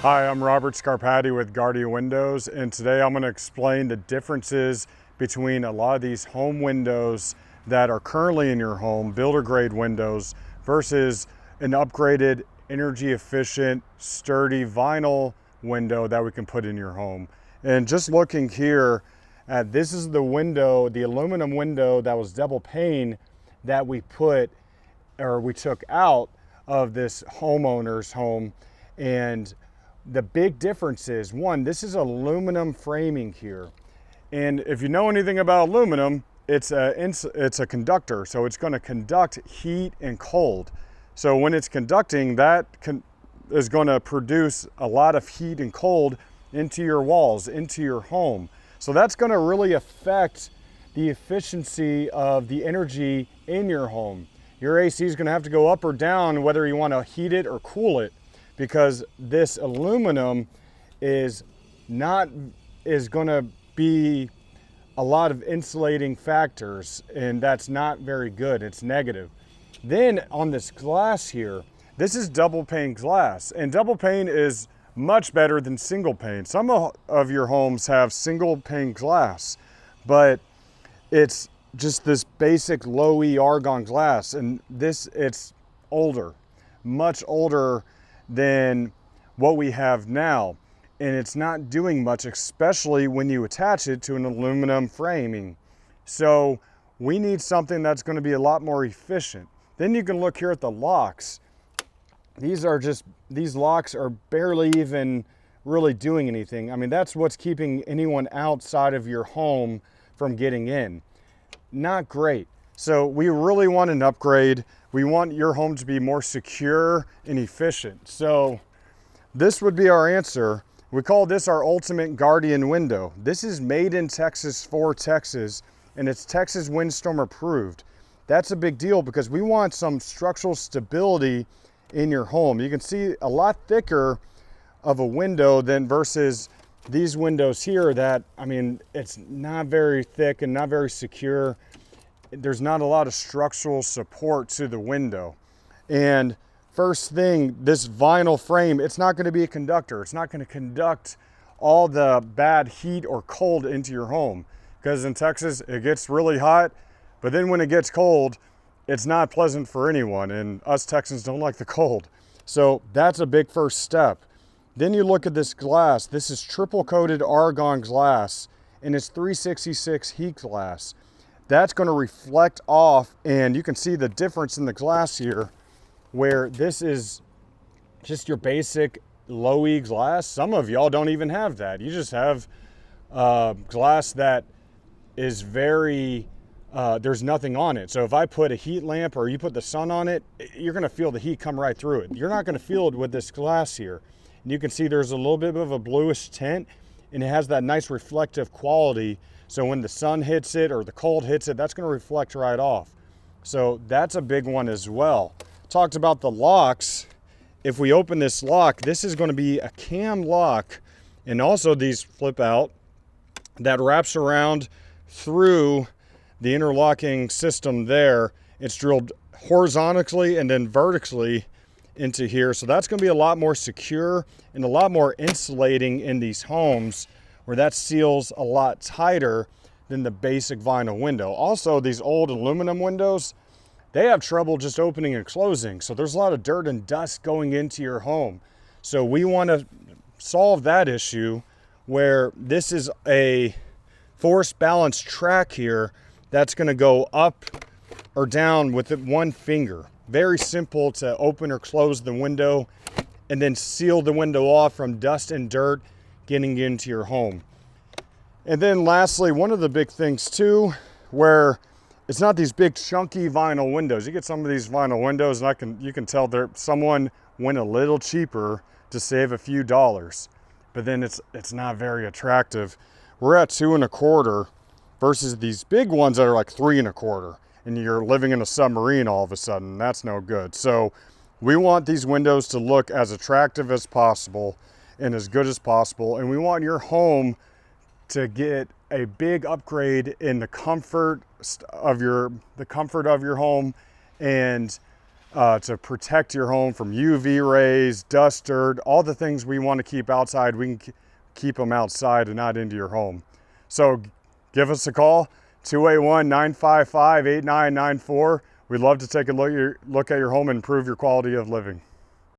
Hi, I'm Robert Scarpati with Guardia Windows, and today I'm going to explain the differences between a lot of these home windows that are currently in your home, builder grade windows, versus an upgraded, energy efficient, sturdy vinyl window that we can put in your home. And just looking here at this is the window, the aluminum window that was double pane that we took out of this homeowner's home. And the big difference is, one, this is aluminum framing here. And if you know anything about aluminum, it's a conductor, so it's going to conduct heat and cold. So when it's conducting, that is going to produce a lot of heat and cold into your walls, into your home. So that's going to really affect the efficiency of the energy in your home. Your AC is going to have to go up or down whether you want to heat it or cool it, because this aluminum is going to be a lot of insulating factors, and that's not very good. It's negative. Then on this glass here, this is double pane glass, and double pane is much better than single pane. Some of your homes have single pane glass, but it's just this basic low E argon glass, and it's older, much older than what we have now, and it's not doing much, especially when you attach it to an aluminum framing. So we need something that's going to be a lot more efficient. Then you can look here at the locks. These locks are barely even really doing anything. I mean, that's what's keeping anyone outside of your home from getting in. Not great. So we really want an upgrade. We want your home to be more secure and efficient. So this would be our answer. We call this our ultimate Guardian window. This is made in Texas for Texas, and it's Texas windstorm approved. That's a big deal because we want some structural stability in your home. You can see a lot thicker of a window than versus these windows here that, I mean, it's not very thick and not very secure. There's not a lot of structural support to the window. And first thing, this vinyl frame, it's not going to be a conductor. It's not going to conduct all the bad heat or cold into your home, because in Texas it gets really hot, but then when it gets cold, it's not pleasant for anyone, and us Texans don't like the cold. So that's a big first step. Then you look at this glass. This is triple coated argon glass, and it's 366 heat glass. That's going to reflect off, and you can see the difference in the glass here, where this is just your basic low E glass. Some of y'all don't even have that. You just have glass that is very, there's nothing on it. So if I put a heat lamp or you put the sun on it, you're going to feel the heat come right through it. You're not going to feel it with this glass here. And you can see there's a little bit of a bluish tint, and it has that nice reflective quality. So when the sun hits it or the cold hits it, that's going to reflect right off. So that's a big one as well. Talked about the locks. If we open this lock, this is going to be a cam lock, and also these flip out that wraps around through the interlocking system there. It's drilled horizontally and then vertically into here. So that's going to be a lot more secure and a lot more insulating in these homes, where that seals a lot tighter than the basic vinyl window. Also, these old aluminum windows, they have trouble just opening and closing. So there's a lot of dirt and dust going into your home. So we want to solve that issue, where this is a force balance track here that's going to go up or down with one finger. Very simple to open or close the window, and then seal the window off from dust and dirt getting into your home. And then lastly, one of the big things too, where it's not these big chunky vinyl windows. You get some of these vinyl windows, and you can tell someone went a little cheaper to save a few dollars, but then it's not very attractive. We're at 2 1/4 versus these big ones that are like 3 1/4, and you're living in a submarine all of a sudden. That's no good. So we want these windows to look as attractive as possible and as good as possible, and we want your home to get a big upgrade in the comfort of your home, and to protect your home from UV rays, dust, dirt, all the things we want to keep outside. We can keep them outside and not into your home. So give us a call, 281-955-8994. We'd love to take a look at your home and improve your quality of living.